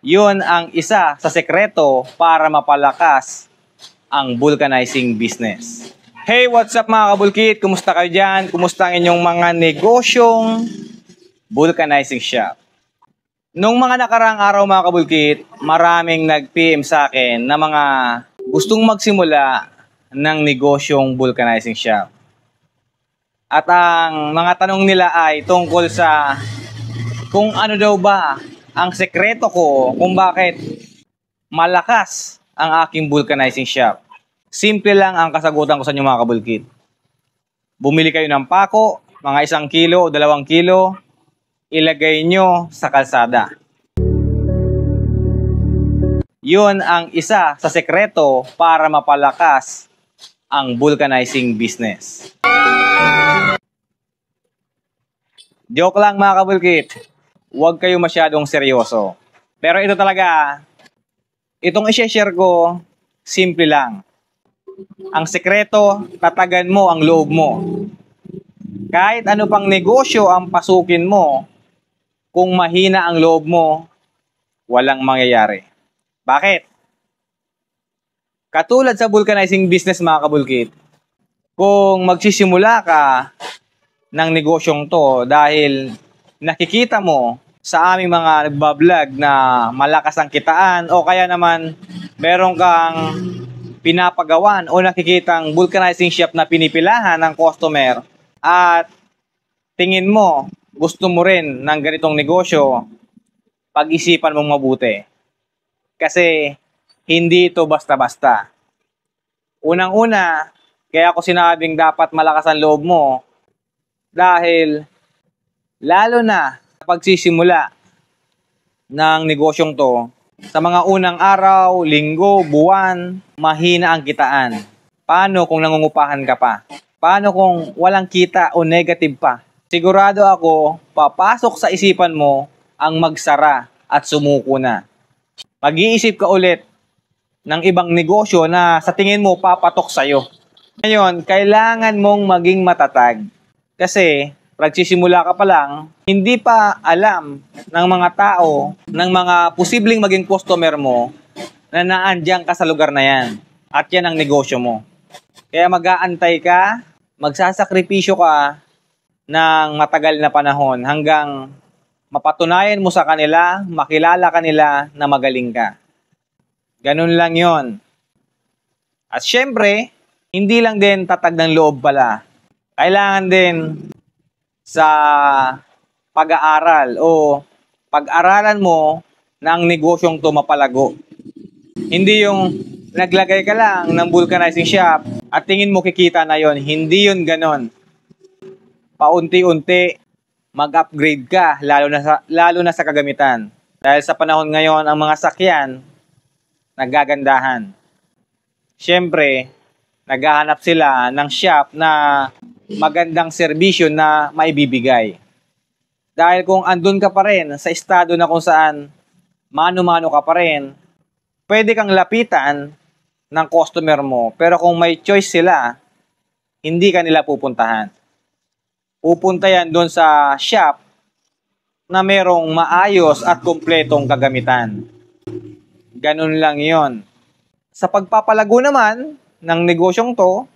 Yun ang isa sa sekreto para mapalakas ang vulcanizing business. Hey, what's up mga kabulkit? Kumusta kayo dyan? Kumusta ang inyong mga negosyong vulcanizing shop? Nung mga nakaraang araw mga kabulkit, maraming nag-PM sa akin na mga gustong magsimula ng negosyong vulcanizing shop. At ang mga tanong nila ay tungkol sa kung ano daw ba ang sekreto ko kung bakit malakas ang aking vulcanizing shop. Simple lang ang kasagutan ko sa inyo mga kabulkit. Bumili kayo ng pako, mga 1 kilo o 2 kilo, ilagay nyo sa kalsada. Yun ang isa sa sekreto para mapalakas ang vulcanizing business. Joke lang mga kabulkit. Huwag kayo masyadong seryoso. Pero ito talaga, itong i-share ko, simple lang. Ang sekreto, tatagan mo ang loob mo. Kahit ano pang negosyo ang pasukin mo, kung mahina ang loob mo, walang mangyayari. Bakit? Katulad sa vulcanizing business mga kabulkit, kung magsisimula ka ng negosyong to dahil nakikita mo sa aming mga nagbablog na malakas ang kitaan o kaya naman meron kang pinapagawan o nakikitang vulcanizing shop na pinipilahan ng customer at tingin mo gusto mo rin ng ganitong negosyo, pag-isipan mong mabuti. Kasi hindi ito basta-basta. Unang-una, kaya ako sinabing dapat malakas ang loob mo dahil lalo na pagsisimula ng negosyong to, sa mga unang araw, linggo, buwan, mahina ang kitaan. Paano kung nangungupahan ka pa? Paano kung walang kita o negative pa? Sigurado ako, papasok sa isipan mo ang magsara at sumuko na. Mag-iisip ka ulit ng ibang negosyo na sa tingin mo papatok sa'yo. Ngayon, kailangan mong maging matatag. Kasi pagsisimula ka pa lang, hindi pa alam ng mga tao, ng mga posibleng maging customer mo na naandyan ka sa lugar na yan. At yan ang negosyo mo. Kaya mag-aantay ka, magsasakripisyo ka ng matagal na panahon hanggang mapatunayan mo sa kanila, makilala kanila na magaling ka. Ganun lang yon. At syempre, hindi lang din tatag ng loob pala. Kailangan din sa pag-aaral o pag-aralan mo na ang negosyong to mapalago. Hindi yung naglagay ka lang ng vulcanizing shop at tingin mo kikita na yon. Hindi yun ganon. Paunti-unti mag-upgrade ka lalo na sa kagamitan. Dahil sa panahon ngayon ang mga sakyan nagagandahan. Siyempre, naghahanap sila ng shop na magandang serbisyo na maibibigay. Dahil kung andun ka pa rin sa estado na kung saan mano-mano ka pa rin, pwede kang lapitan ng customer mo. Pero kung may choice sila, hindi ka nila pupuntahan. Pupunta yan doon sa shop na merong maayos at kumpletong kagamitan. Ganun lang yon. Sa pagpapalago naman ng negosyong to,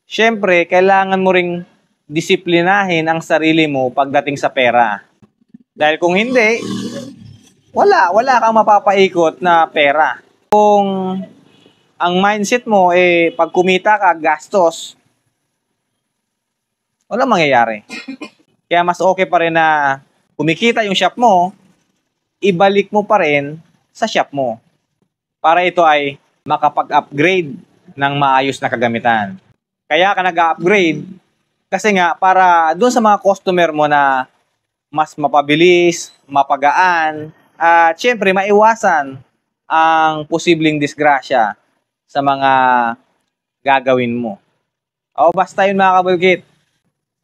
syempre, kailangan mo ring disiplinahin ang sarili mo pagdating sa pera. Dahil kung hindi, wala kang mapapaikot na pera. Kung ang mindset mo pag kumita ka, gastos, walang mangyayari. Kaya mas okay pa rin na kumikita yung shop mo, ibalik mo pa rin sa shop mo. Para ito ay makapag-upgrade ng maayos na kagamitan. Kaya ka nag-upgrade kasi nga para doon sa mga customer mo na mas mapabilis, mapagaan, at syempre maiwasan ang posibleng disgrasya sa mga gagawin mo. O basta yun mga kabulkit,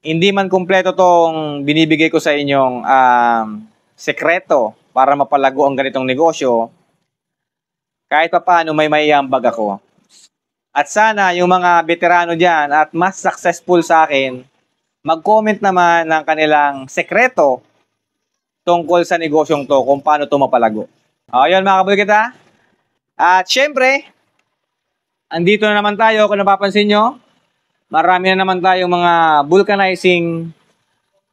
hindi man kumpleto tong binibigay ko sa inyong sekreto para mapalago ang ganitong negosyo, kahit pa paano may maiambag ako. At sana yung mga veterano dyan at mas successful sa akin, mag-comment naman ng kanilang sekreto tungkol sa negosyong to kung paano to mapalago. O, yun mga kabulkit ha. At syempre, andito na naman tayo, kung napapansin nyo, marami na naman tayong mga vulcanizing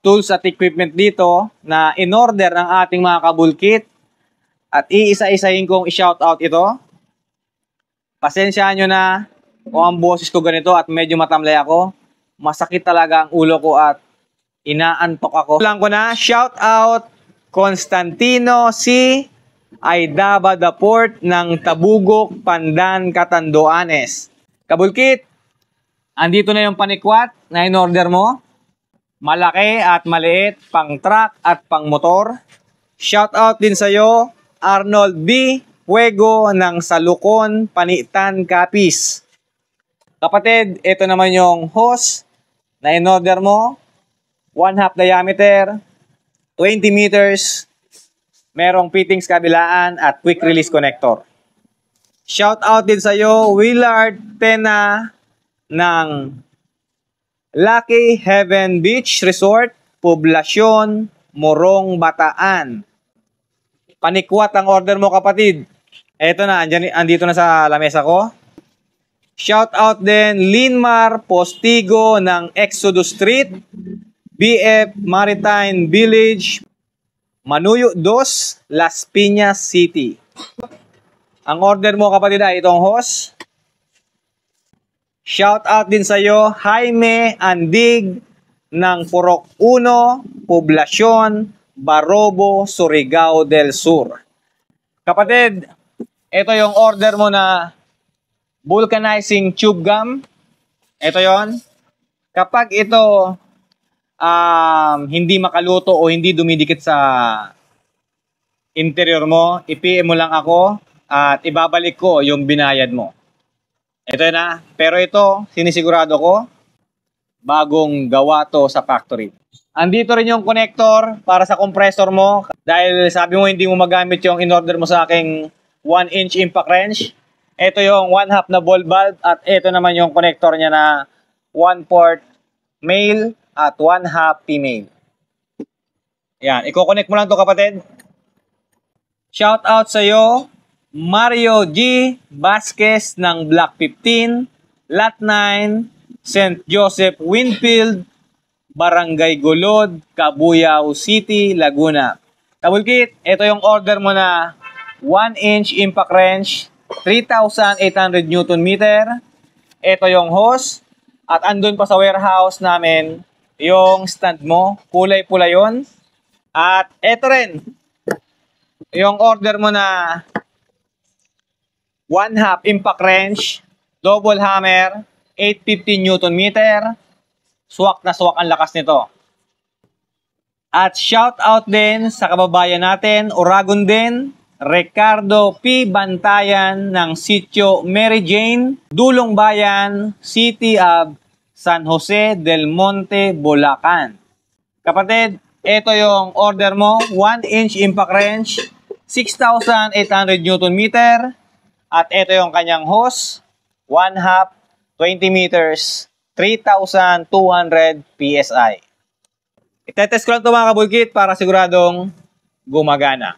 tools at equipment dito na in-order ng ating mga kabulkit. At iisa-isahin kong i-shoutout ito. Pasensyahan nyo na kung ang boses ko ganito at medyo matamlay ako. Masakit talaga ang ulo ko at inaantok ako. Lang ko na, shoutout Constantino C. Aidaba Daport ng Tabugok, Pandan, Catanduanes. Kabulkit, andito na yung panikwat na in-order mo. Malaki at maliit, pang truck at pang motor. Shoutout din sa'yo, Arnold B. Fuego ng Salukon, Panitan, Capiz. Kapatid, ito naman yung hose na in-order mo. 1/2 diameter, 20 meters, merong fittings kabilaan at quick release connector. Shoutout din sa'yo, Willard Tena ng Lucky Heaven Beach Resort, Poblasyon, Morong, Bataan. Panikwat ang order mo kapatid. Eto na, andito na sa lamesa ko. Shoutout din Linmar Postigo ng Exodus Street, BF Maritime Village, Manuyo 2, Las Piñas City. Ang order mo kapatid ay itong hose. Shoutout din sa iyo Jaime Andig ng Purok 1, Poblasyon, Barobo, Surigao del Sur. Kapatid, ito yung order mo na vulcanizing tube gum. Ito yon. Kapag ito hindi makaluto o hindi dumidikit sa interior mo, i-PM mo lang ako at ibabalik ko yung binayad mo. Ito na. Pero ito, sinisigurado ko, bagong gawa to sa factory. Andito rin yung connector para sa compressor mo. Dahil sabi mo hindi mo magamit yung in-order mo sa aking 1-inch impact wrench. Ito yung 1/2 na ball valve at ito naman yung connector niya na 1/4 male at 1/2 female. Yan, i-connect mo lang to kapatid. Shout out sa iyo Mario G. Vasquez ng Block 15, Lot 9, St. Joseph Winfield, Barangay Gulod, Cabuyao City, Laguna. Kabulkit, ito yung order mo na 1-inch impact wrench, 3,800 Newton meter. Ito yung hose. At andun pa sa warehouse namin yung stand mo. Kulay pula yun. At ito rin, yung order mo na 1/2 impact wrench, double hammer, 850 Newton meter. Swak na swak ang lakas nito. At shout out din sa kababayan natin, Oragon din, Ricardo P. Bantayan ng Sitio Mary Jane, Dulong Bayan, City of San Jose del Monte, Bulacan. Kapatid, ito yung order mo, 1-inch impact wrench, 6,800 Newton meter. At ito yung kanyang hose, 1/2, 20 meters, 3,200 PSI. Itetest ko lang ito mga kabulkit para siguradong gumagana.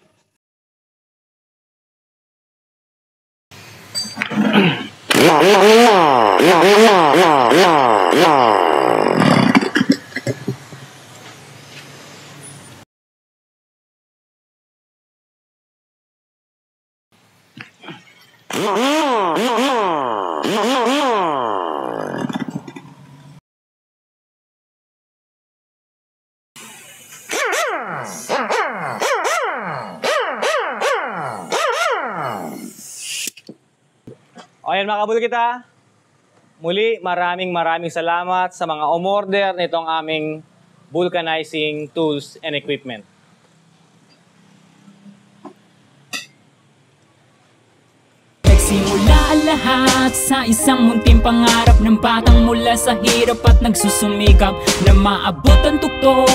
Ayan mga kabulkit ha. Muli, maraming salamat sa mga umorder nitong aming vulcanizing tools and equipment. Nagsimula ang lahat sa isang munting pangarap ng batang mula sa hirap at nagsusumikap na maabot ang tuktok.